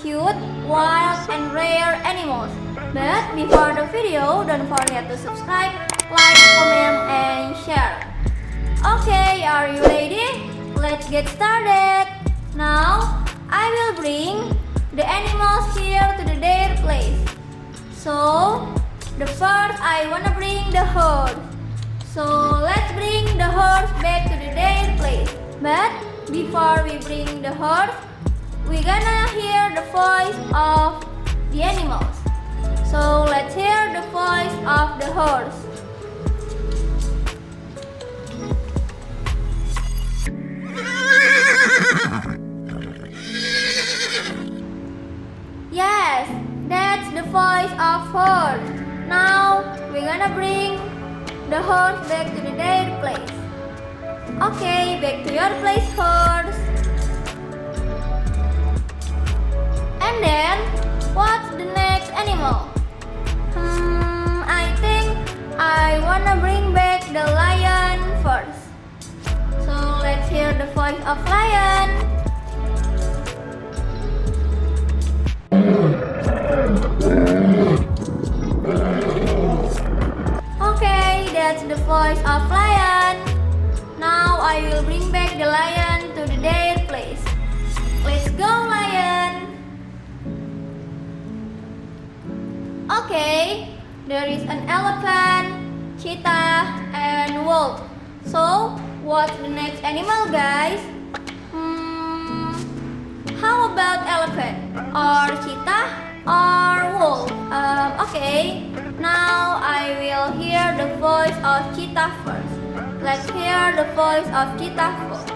cute, wild, and rare animals. But before the video, don't forget to subscribe, like, comment, and share. Okay, are you ready? Let's get started. Now, I will bring the animals here to their place. So, the first I wanna bring the horse. So, let's bring the horse back to their place. But before we bring the horse, we're gonna hear the voice of the animals. So, let's hear the voice of the horse. Yes, that's the voice of horse. Now, we're gonna bring the horse back to their place. Okay, back to your place, horse. And then, what's the next animal? I think I wanna bring back the lion first. So let's hear the voice of lion. Okay, that's the voice of lion. Now I will bring back the lion to their place. Let's go, lion. Okay, there is an elephant, cheetah, and wolf. So, what's the next animal, guys? How about elephant, or cheetah, or wolf? Okay, now I will hear the voice of cheetah first. Let's hear the voice of cheetah first.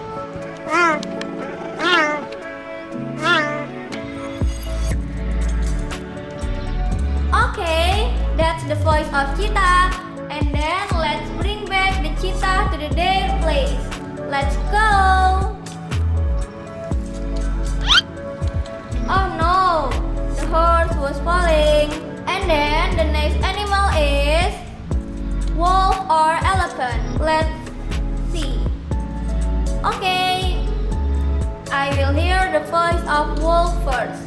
Okay, that's the voice of cheetah. And then let's bring back the cheetah to their place. Let's go! Oh no, the horse was falling. And then the next animal is wolf or elephant. Let's see. Okay, I will hear the voice of wolf first.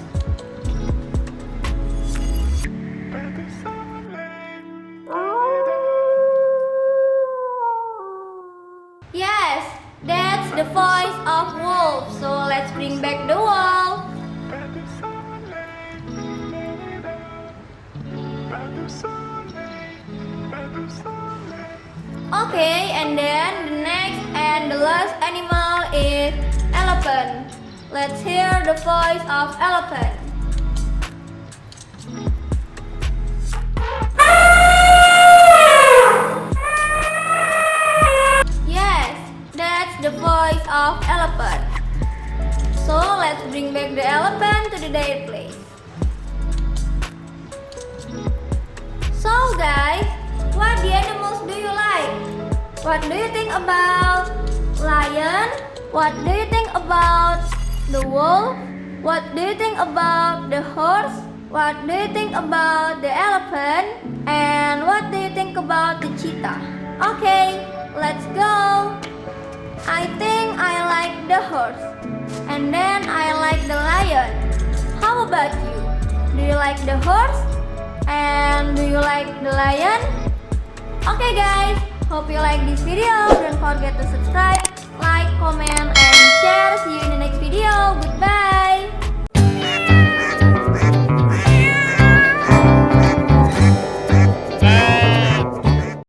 Yes, that's the voice of wolf. So let's bring back the wolf. Okay, and then the next and the last animal is elephant. Let's hear the voice of elephant. Yes, that's the voice of elephant. So let's bring back the elephant to their place. So guys, what the animals do you like? What do you think about lion? What do you think about the wolf? What do you think about the horse? What do you think about the elephant? And what do you think about the cheetah? Okay, let's go. I think I like the horse. And then I like the lion. How about you? Do you like the horse? And do you like the lion? Okay guys, hope you like this video. Don't forget to subscribe,